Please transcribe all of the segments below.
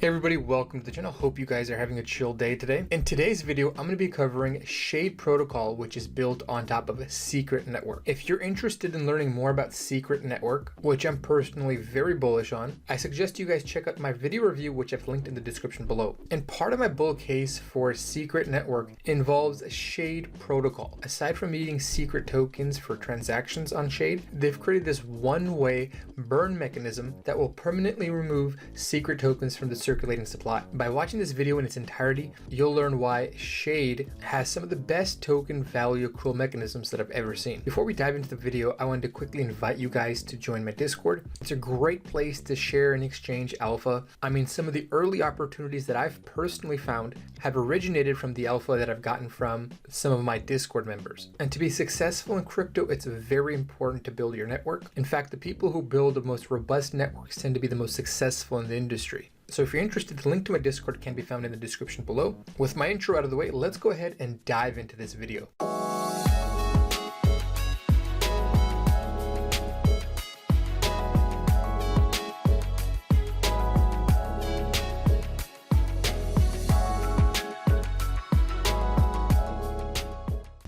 Hey everybody, welcome to the channel. Hope you guys are having a chill day today. In today's video, I'm going to be covering Shade Protocol, which is built on top of a secret network. If you're interested in learning more about secret network, which I'm personally very bullish on, I suggest you guys check out my video review, which I've linked in the description below. And part of my bull case for secret network involves Shade Protocol. Aside from needing secret tokens for transactions on Shade, they've created this one-way burn mechanism that will permanently remove secret tokens from the circulating supply. By watching this video in its entirety, you'll learn why Shade has some of the best token value accrual mechanisms that I've ever seen. Before we dive into the video, I wanted to quickly invite you guys to join my Discord. It's a great place to share and exchange alpha. I mean, some of the early opportunities that I've personally found have originated from the alpha that I've gotten from some of my Discord members. And to be successful in crypto, it's very important to build your network. In fact, the people who build the most robust networks tend to be the most successful in the industry. So if you're interested, the link to my Discord can be found in the description below. With my intro out of the way, let's go ahead and dive into this video.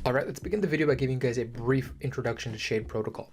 Alright, let's begin the video by giving you guys a brief introduction to Shade Protocol.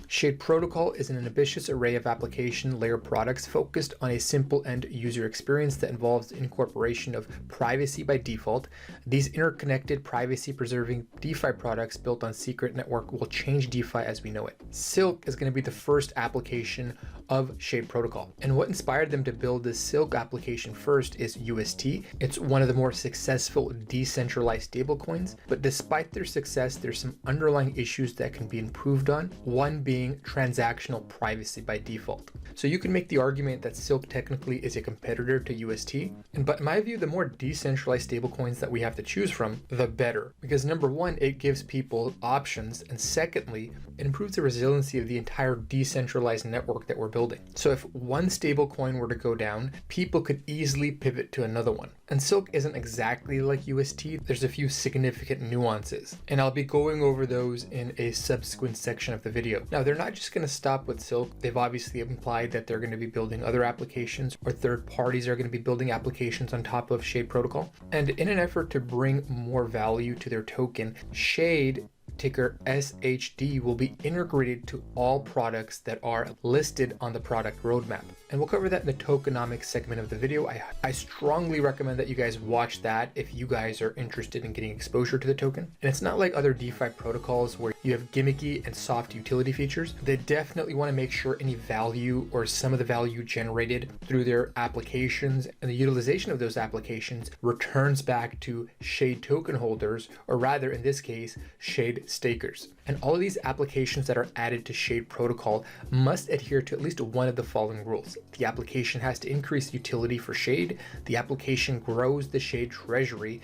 Shade Protocol is an ambitious array of application layer products focused on a simple end user experience that involves the incorporation of privacy by default. These interconnected, privacy-preserving DeFi products built on secret network will change DeFi as we know it. Silk is going to be the first application of Shade Protocol. And what inspired them to build this Silk application first is UST. It's one of the more successful decentralized stablecoins, but despite their success, there's some underlying issues that can be improved on. One being transactional privacy by default. So you can make the argument that Silk technically is a competitor to UST, but in my view, the more decentralized stablecoins that we have to choose from, the better. Because number one, it gives people options, and secondly, it improves the resiliency of the entire decentralized network that we're building. So if one stablecoin were to go down, people could easily pivot to another one. And Silk isn't exactly like UST. There's a few significant nuances, and I'll be going over those in a subsequent section of the video. Now, they're not just going to stop with Silk. They've obviously implied that they're going to be building other applications, or third parties are going to be building applications on top of Shade Protocol. And in an effort to bring more value to their token, Shade, ticker SHD, will be integrated to all products that are listed on the product roadmap. And we'll cover that in the tokenomics segment of the video. I strongly recommend that you guys watch that if you guys are interested in getting exposure to the token. And it's not like other DeFi protocols where you have gimmicky and soft utility features. They definitely want to make sure any value or some of the value generated through their applications and the utilization of those applications returns back to Shade token holders, or rather in this case, Shade stakers. And all of these applications that are added to Shade Protocol must adhere to at least one of the following rules. The application has to increase utility for Shade, the application grows the Shade treasury,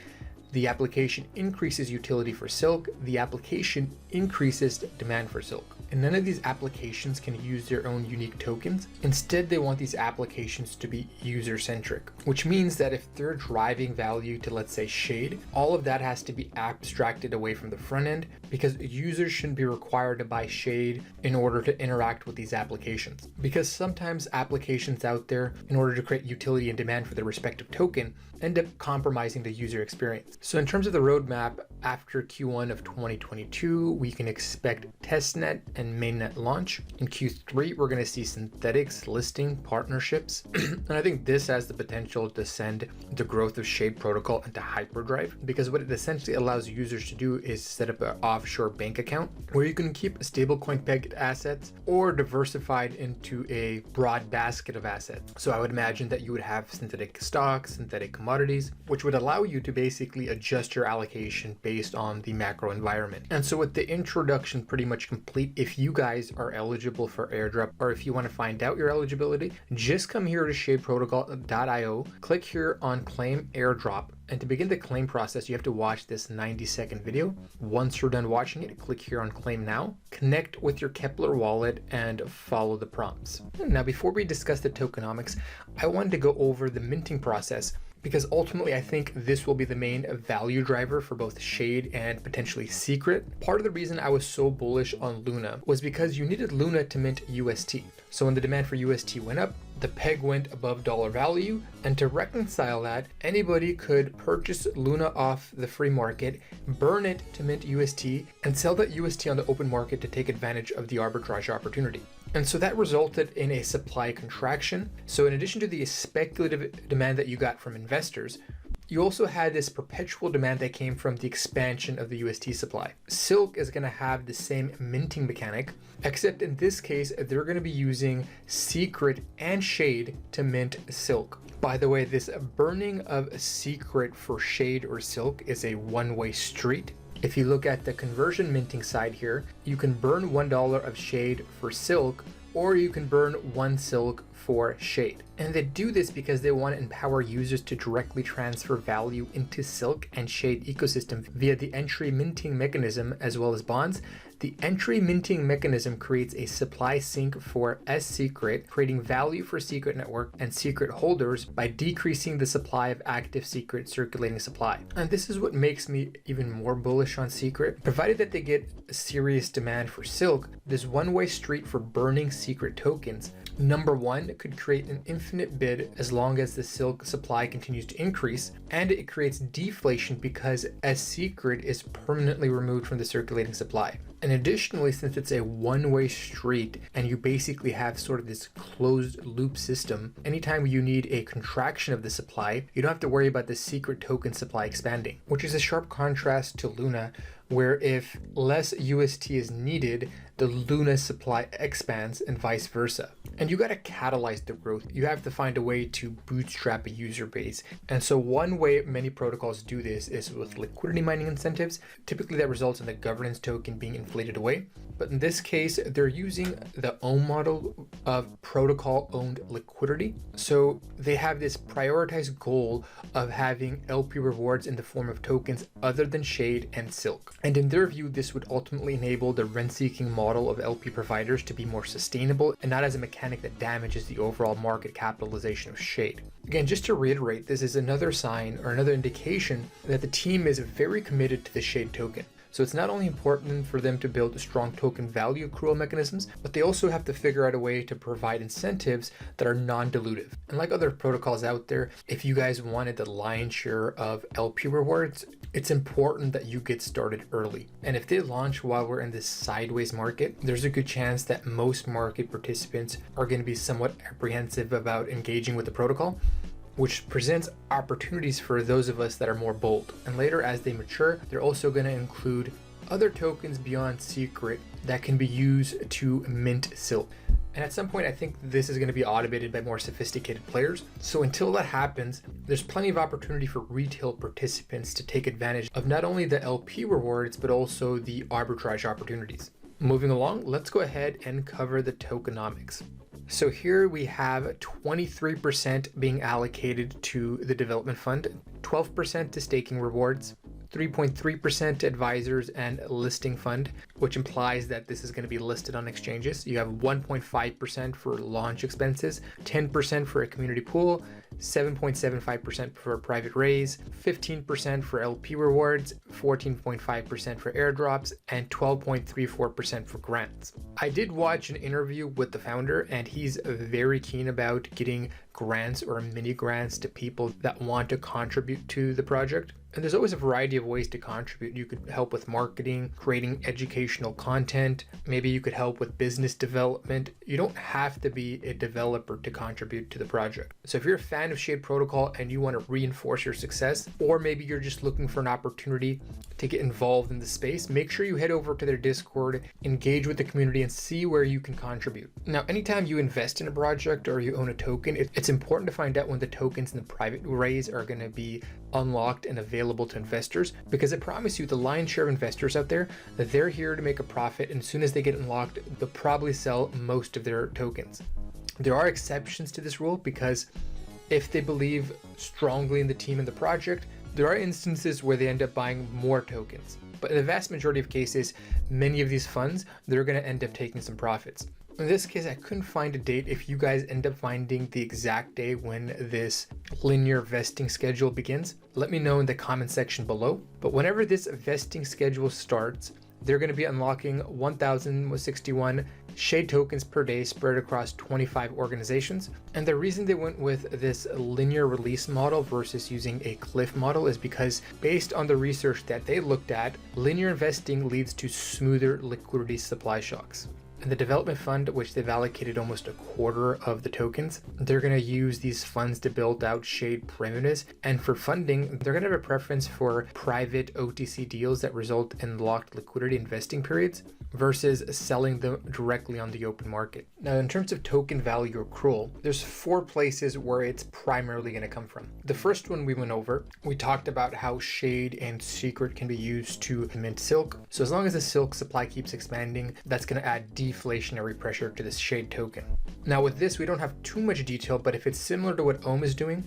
the application increases utility for Silk, the application increases demand for Silk. And none of these applications can use their own unique tokens. Instead, they want these applications to be user-centric, which means that if they're driving value to, let's say, Shade, all of that has to be abstracted away from the front end, because users shouldn't be required to buy Shade in order to interact with these applications. Because sometimes applications out there, in order to create utility and demand for their respective token, end up compromising the user experience. So in terms of the roadmap, after Q1 of 2022, we can expect testnet and mainnet launch. In Q3, we're going to see synthetics, listing, partnerships. And I think this has the potential to send the growth of Shade Protocol into hyperdrive, because what it essentially allows users to do is set up an offshore bank account where you can keep stablecoin pegged assets or diversified into a broad basket of assets. So I would imagine that you would have synthetic stocks, synthetic commodities, which would allow you to basically adjust your allocation based on the macro environment. And so with the introduction pretty much complete, if you guys are eligible for Airdrop, or if you want to find out your eligibility, just come here to shadeprotocol.io, click here on claim Airdrop. And to begin the claim process, you have to watch this 90-second video. Once you're done watching it, click here on claim now, connect with your Kepler wallet and follow the prompts. Now, before we discuss the tokenomics, I wanted to go over the minting process, because ultimately I think this will be the main value driver for both Shade and potentially Secret. Part of the reason I was so bullish on Luna was because you needed Luna to mint UST. So when the demand for UST went up, the peg went above dollar value, and to reconcile that, anybody could purchase Luna off the free market, burn it to mint UST, and sell that UST on the open market to take advantage of the arbitrage opportunity. And so that resulted in a supply contraction. So in addition to the speculative demand that you got from investors, you also had this perpetual demand that came from the expansion of the UST supply. Silk is going to have the same minting mechanic, except in this case, they're going to be using Secret and Shade to mint Silk. By the way, this burning of Secret for Shade or Silk is a one-way street. If you look at the conversion minting side here, you can burn $1 of Shade for Silk, or you can burn 1 Silk for Shade. And they do this because they want to empower users to directly transfer value into Silk and Shade ecosystem via the entry minting mechanism as well as bonds. The entry minting mechanism creates a supply sink for Secret, creating value for Secret network and Secret holders by decreasing the supply of active Secret circulating supply. And this is what makes me even more bullish on Secret. Provided that they get a serious demand for Silk, this one-way street for burning Secret tokens, number one, could create an infinite bid as long as the Silk supply continues to increase, and it creates deflation because Secret is permanently removed from the circulating supply. And additionally, since it's a one-way street and you basically have sort of this closed loop system, anytime you need a contraction of the supply, you don't have to worry about the Secret token supply expanding, which is a sharp contrast to Luna, where if less UST is needed, the Luna supply expands and vice versa. And you got to catalyze the growth. You have to find a way to bootstrap a user base. And so one way many protocols do this is with liquidity mining incentives. Typically that results in the governance token being inflated away. But in this case, they're using the own model of protocol-owned liquidity. So they have this prioritized goal of having LP rewards in the form of tokens other than Shade and Silk. And in their view, this would ultimately enable the rent-seeking model of LP providers to be more sustainable and not as a mechanic that damages the overall market capitalization of Shade. Again, just to reiterate, this is another sign or another indication that the team is very committed to the Shade token. So it's not only important for them to build strong token value accrual mechanisms, but they also have to figure out a way to provide incentives that are non-dilutive. And like other protocols out there, if you guys wanted the lion's share of LP rewards, it's important that you get started early. And if they launch while we're in this sideways market, there's a good chance that most market participants are going to be somewhat apprehensive about engaging with the protocol, which presents opportunities for those of us that are more bold. And later, as they mature, they're also going to include other tokens beyond Secret that can be used to mint Silk. And at some point, I think this is going to be automated by more sophisticated players. So until that happens, there's plenty of opportunity for retail participants to take advantage of not only the LP rewards, but also the arbitrage opportunities. Moving along, let's go ahead and cover the tokenomics. So here we have 23% being allocated to the development fund, 12% to staking rewards, 3.3% to advisors and listing fund, which implies that this is going to be listed on exchanges. You have 1.5% for launch expenses, 10% for a community pool, 7.75% for a private raise, 15% for LP rewards, 14.5% for airdrops, and 12.34% for grants. I did watch an interview with the founder, and he's very keen about getting grants or mini grants to people that want to contribute to the project. And there's always a variety of ways to contribute. You could help with marketing, creating educational content. Maybe you could help with business development. You don't have to be a developer to contribute to the project. So if you're a fan of Shade Protocol and you want to reinforce your success, or maybe you're just looking for an opportunity to get involved in the space, make sure you head over to their Discord, engage with the community, and see where you can contribute. Now, anytime you invest in a project or you own a token, it's important to find out when the tokens in the private raise are going to be unlocked and available to investors, because I promise you the lion's share of investors out there, that they're here to make a profit, and as soon as they get unlocked, they'll probably sell most of their tokens. There are exceptions to this rule, because if they believe strongly in the team and the project, there are instances where they end up buying more tokens. But in the vast majority of cases, many of these funds, they're going to end up taking some profits. In this case, I couldn't find a date. If you guys end up finding the exact day when this linear vesting schedule begins, let me know in the comment section below. But whenever this vesting schedule starts, they're going to be unlocking 1,061 Shade tokens per day spread across 25 organizations. And the reason they went with this linear release model versus using a cliff model is because based on the research that they looked at, linear investing leads to smoother liquidity supply shocks. And the development fund, which they've allocated almost a quarter of the tokens, they're going to use these funds to build out Shade primitives. And for funding, they're going to have a preference for private OTC deals that result in locked liquidity investing periods versus selling them directly on the open market. Now, in terms of token value accrual, there's 4 places where it's primarily going to come from. The first one we went over, we talked about how Shade and Secret can be used to mint Silk. So as long as the Silk supply keeps expanding, that's going to add deflationary pressure to this Shade token. Now with this, we don't have too much detail, but if it's similar to what Ohm is doing,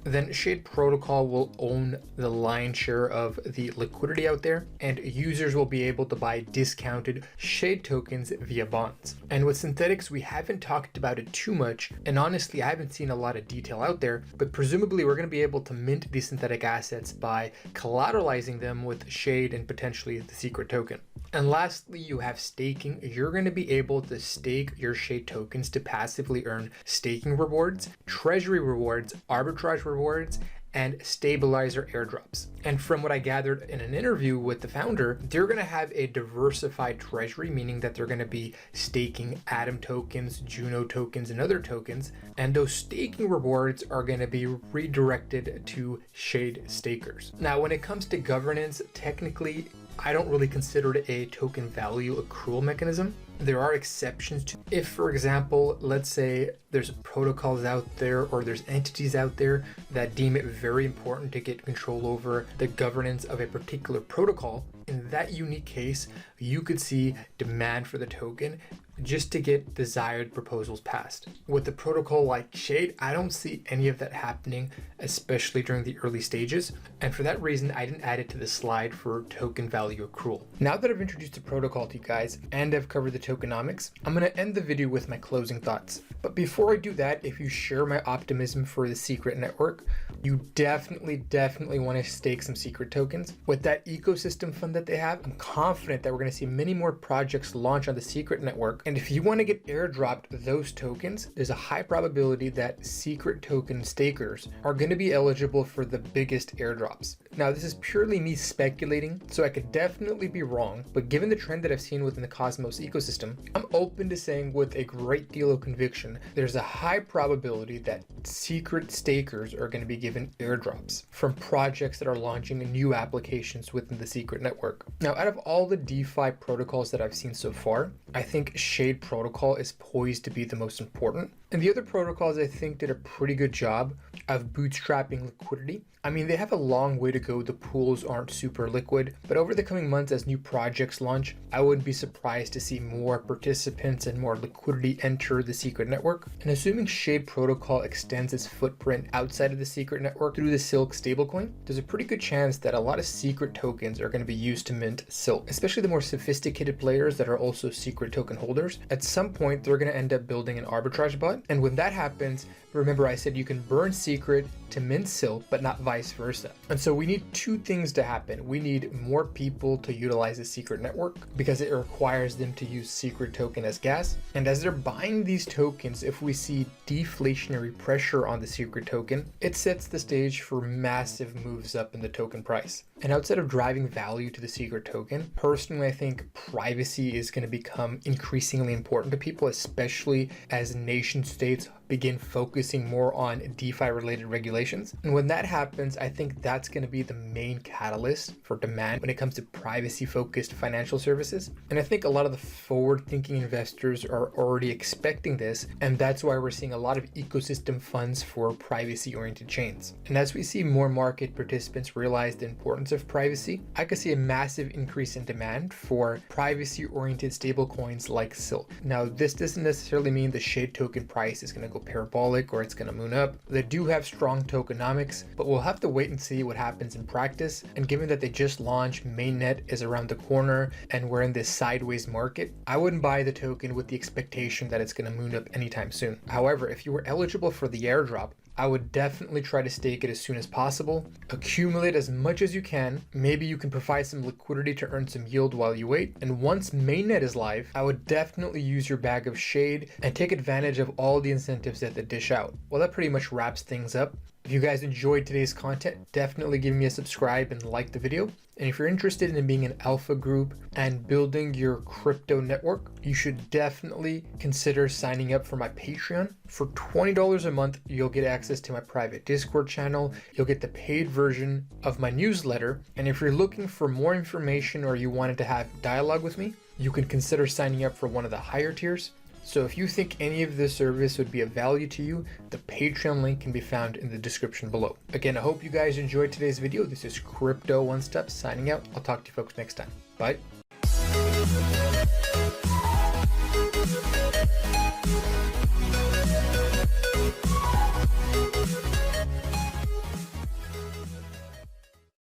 then Shade Protocol will own the lion's share of the liquidity out there, and users will be able to buy discounted Shade tokens via bonds. And with synthetics, we haven't talked about it too much, and honestly, I haven't seen a lot of detail out there, but presumably we're going to be able to mint these synthetic assets by collateralizing them with Shade and potentially the Secret token. And lastly, you have staking. You're going to be able to stake your Shade tokens to passively earn staking rewards, treasury rewards, arbitrage rewards, and stabilizer airdrops. And from what I gathered in an interview with the founder, they're going to have a diversified treasury, meaning that they're going to be staking Atom tokens, Juno tokens, and other tokens. And those staking rewards are going to be redirected to Shade stakers. Now, when it comes to governance, technically, I don't really consider it a token value accrual mechanism. There are exceptions to, if for example, let's say there's protocols out there or there's entities out there that deem it very important to get control over the governance of a particular protocol. In that unique case, you could see demand for the token just to get desired proposals passed. With a protocol like Shade, I don't see any of that happening, especially during the early stages. And for that reason, I didn't add it to the slide for token value accrual. Now that I've introduced the protocol to you guys and I've covered the tokenomics, I'm going to end the video with my closing thoughts. But before I do that, if you share my optimism for the Secret network, you definitely want to stake some Secret tokens. With that ecosystem fund that they have, I'm confident that we're going to see many more projects launch on the Secret network. And if you want to get airdropped those tokens, there's a high probability that Secret token stakers are going to be eligible for the biggest airdrops. Now, this is purely me speculating, so I could definitely be wrong, but given the trend that I've seen within the Cosmos ecosystem, I'm open to saying with a great deal of conviction, there's a high probability that Secret stakers are going to be given airdrops from projects that are launching new applications within the Secret network. Now, out of all the DeFi protocols that I've seen so far, I think Shade Protocol is poised to be the most important. And the other protocols, I think, did a pretty good job of bootstrapping liquidity. I mean, they have a long way to go. The pools aren't super liquid, but over the coming months as new projects launch, I wouldn't be surprised to see more participants and more liquidity enter the Secret network. And assuming Shade Protocol extends its footprint outside of the Secret network through the Silk stablecoin, there's a pretty good chance that a lot of Secret tokens are going to be used to mint Silk, especially the more sophisticated players that are also Secret token holders. At some point, they're going to end up building an arbitrage bot. And when that happens, remember I said you can burn Secret to mint Silk, but not vice versa. And so we need 2 things to happen. We need more people to utilize the Secret network because it requires them to use Secret token as gas. And as they're buying these tokens, if we see deflationary pressure on the Secret token, it sets the stage for massive moves up in the token price. And outside of driving value to the Secret token, personally, I think privacy is going to become increasingly important to people, especially as nation states begin focusing more on DeFi related regulations. And when that happens, I think that's going to be the main catalyst for demand when it comes to privacy focused financial services. And I think a lot of the forward thinking investors are already expecting this. And that's why we're seeing a lot of ecosystem funds for privacy oriented chains. And as we see more market participants realize the importance importance of privacy, I could see a massive increase in demand for privacy-oriented stablecoins like Silk. Now, this doesn't necessarily mean the Shade token price is going to go parabolic or it's going to moon up. They do have strong tokenomics, but we'll have to wait and see what happens in practice. And given that they just launched, mainnet is around the corner, and we're in this sideways market, I wouldn't buy the token with the expectation that it's going to moon up anytime soon. However, if you were eligible for the airdrop, I would definitely try to stake it as soon as possible. Accumulate as much as you can. Maybe you can provide some liquidity to earn some yield while you wait. And once mainnet is live, I would definitely use your bag of Shade and take advantage of all the incentives that they dish out. Well, that pretty much wraps things up. If you guys enjoyed today's content, definitely give me a subscribe and like the video. And if you're interested in being an alpha group and building your crypto network, you should definitely consider signing up for my Patreon. For $20 a month, you'll get access to my private Discord channel. You'll get the paid version of my newsletter. And if you're looking for more information or you wanted to have dialogue with me, you can consider signing up for one of the higher tiers. So if you think any of this service would be of value to you, the Patreon link can be found in the description below. Again, I hope you guys enjoyed today's video. This is CryptoOneStop signing out. I'll talk to you folks next time. Bye.